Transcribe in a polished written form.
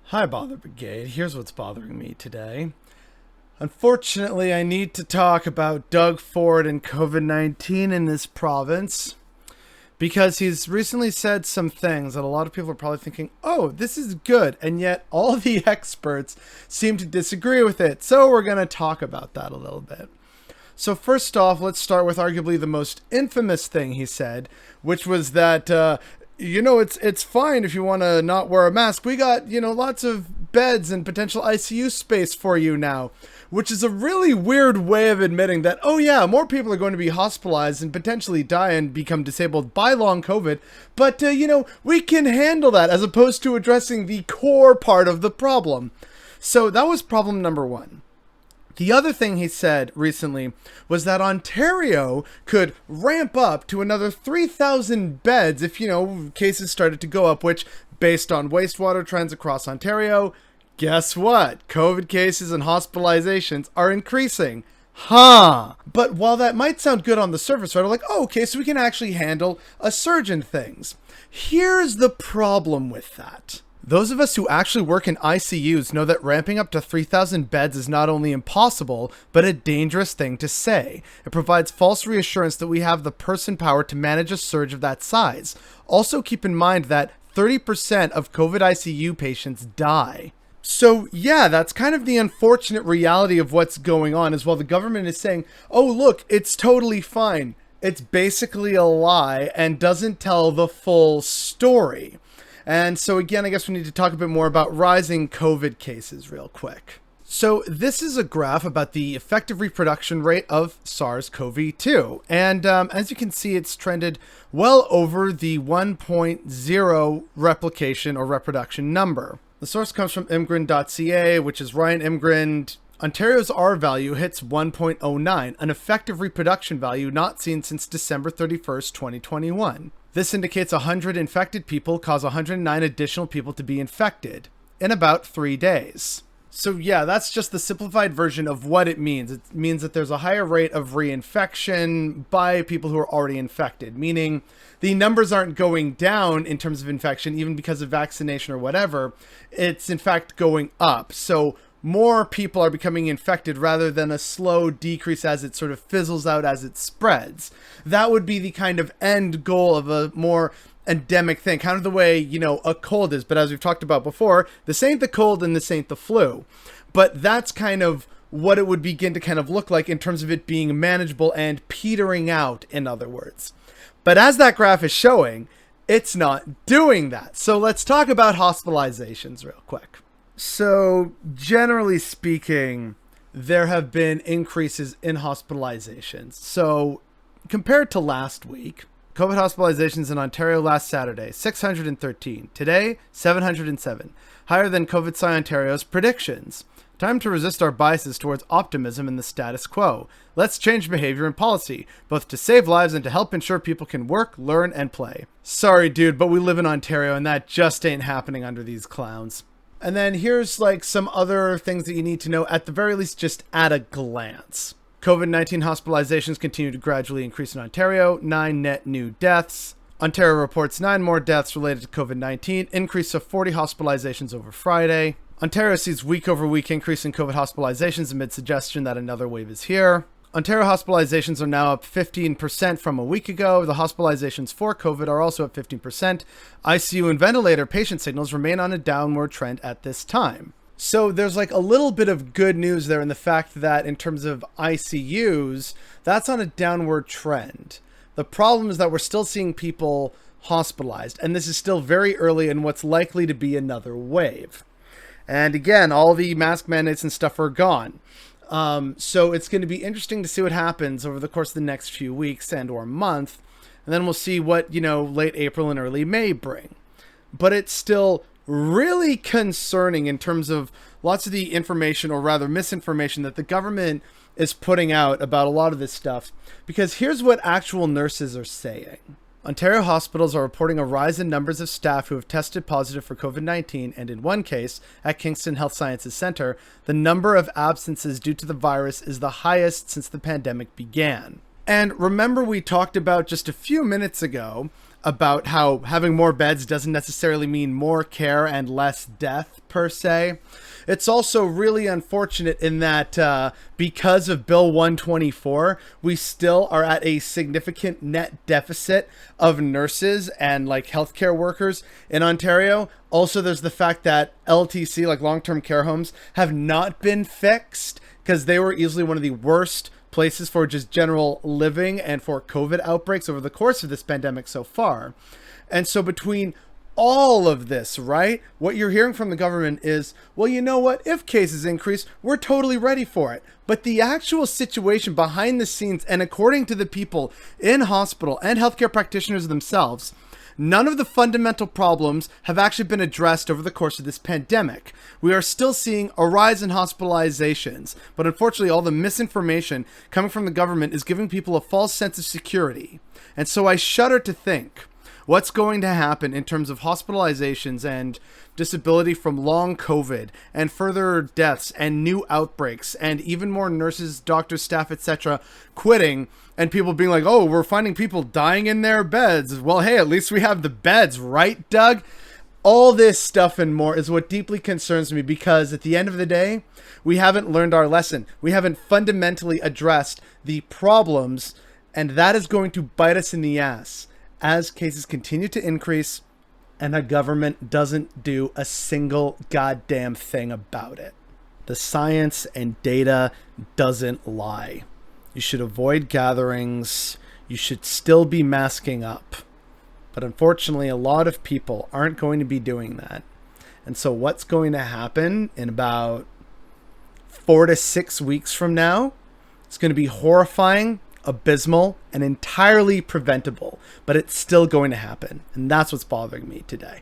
Hi, Bother Brigade. Here's what's bothering me today. Unfortunately, I need to talk about Doug Ford and COVID 19 in this province because he's recently said some things that a lot of people are probably thinking, oh, this is good. And yet, all the experts seem to disagree with it. So, we're going to talk about that a little bit. So first off, let's start with arguably the most infamous thing he said, which was that, it's fine if you want to not wear a mask. We got, lots of beds and potential ICU space for you now, which is a really weird way of admitting that, oh yeah, more people are going to be hospitalized and potentially die and become disabled by long COVID. But, we can handle that as opposed to addressing the core part of the problem. So that was problem number one. The other thing he said recently was that Ontario could ramp up to another 3,000 beds if, cases started to go up, which, based on wastewater trends across Ontario, guess what? COVID cases and hospitalizations are increasing. But while that might sound good on the surface, right? Like, oh, okay, so we can actually handle a surge in things. Here's the problem with that. Those of us who actually work in ICUs know that ramping up to 3,000 beds is not only impossible, but a dangerous thing to say. It provides false reassurance that we have the person power to manage a surge of that size. Also keep in mind that 30% of COVID ICU patients die. So yeah, that's kind of the unfortunate reality of what's going on, is while the government is saying, oh look, it's totally fine, it's basically a lie and doesn't tell the full story. And so again, I guess we need to talk a bit more about rising COVID cases real quick. So this is a graph about the effective reproduction rate of SARS-CoV-2. And as you can see, it's trended well over the 1.0 replication or reproduction number. The source comes from imgrin.ca, which is Ryan Imgrin. Ontario's R value hits 1.09, an effective reproduction value not seen since December 31st, 2021. This indicates 100 infected people cause 109 additional people to be infected in about 3 days. So yeah, that's just the simplified version of what it means. It means that there's a higher rate of reinfection by people who are already infected, meaning the numbers aren't going down in terms of infection, even because of vaccination or whatever. It's in fact going up. So more people are becoming infected rather than a slow decrease as it sort of fizzles out as it spreads. That would be the kind of end goal of a more endemic thing, kind of the way, a cold is. But as we've talked about before, this ain't the cold and this ain't the flu. But that's kind of what it would begin to kind of look like in terms of it being manageable and petering out, in other words. But as that graph is showing, it's not doing that. So let's talk about hospitalizations real quick. So generally speaking, there have been increases in hospitalizations. So compared to last week, COVID hospitalizations in Ontario last Saturday, 613. Today, 707. Higher than COVID Sci Ontario's predictions. Time to resist our biases towards optimism in the status quo. Let's change behavior and policy, both to save lives and to help ensure people can work, learn, and play. Sorry, dude, but we live in Ontario and that just ain't happening under these clowns. And then here's some other things that you need to know, at the very least, just at a glance. COVID-19 hospitalizations continue to gradually increase in Ontario, 9 net new deaths. Ontario reports 9 more deaths related to COVID-19, increase of 40 hospitalizations over Friday. Ontario sees week-over-week increase in COVID hospitalizations amid suggestion that another wave is here. Ontario hospitalizations are now up 15% from a week ago. The hospitalizations for COVID are also up 15%. ICU and ventilator patient signals remain on a downward trend at this time. So there's a little bit of good news there in the fact that in terms of ICUs, that's on a downward trend. The problem is that we're still seeing people hospitalized, and this is still very early in what's likely to be another wave. And again, all the mask mandates and stuff are gone. So it's going to be interesting to see what happens over the course of the next few weeks and or month. And then we'll see what, late April and early May bring. But it's still really concerning in terms of lots of the information, or rather misinformation, that the government is putting out about a lot of this stuff. Because here's what actual nurses are saying. Ontario hospitals are reporting a rise in numbers of staff who have tested positive for COVID-19, and in one case, at Kingston Health Sciences Centre, the number of absences due to the virus is the highest since the pandemic began. And remember, we talked about just a few minutes ago about how having more beds doesn't necessarily mean more care and less death per se. It's also really unfortunate in that because of Bill 124, we still are at a significant net deficit of nurses and like healthcare workers in Ontario. Also, there's the fact that LTC, like long-term care homes, have not been fixed because they were easily one of the worst places for just general living and for COVID outbreaks over the course of this pandemic so far. And so between all of this, right, what you're hearing from the government is, well, you know what, if cases increase, we're totally ready for it. But the actual situation behind the scenes, and according to the people in hospital and healthcare practitioners themselves, none of the fundamental problems have actually been addressed over the course of this pandemic. We are still seeing a rise in hospitalizations, but unfortunately all the misinformation coming from the government is giving people a false sense of security. And so I shudder to think what's going to happen in terms of hospitalizations and disability from long COVID and further deaths and new outbreaks and even more nurses, doctors, staff, etc. quitting and people being like, oh, we're finding people dying in their beds. Well, hey, at least we have the beds, right, Doug? All this stuff and more is what deeply concerns me because at the end of the day, we haven't learned our lesson. We haven't fundamentally addressed the problems, and that is going to bite us in the ass as cases continue to increase and the government doesn't do a single goddamn thing about it. The science and data doesn't lie. You should avoid gatherings. You should still be masking up. But unfortunately, a lot of people aren't going to be doing that. And so what's going to happen in about 4 to 6 weeks from now? It's going to be horrifying, abysmal, and entirely preventable. But it's still going to happen. And that's what's bothering me today.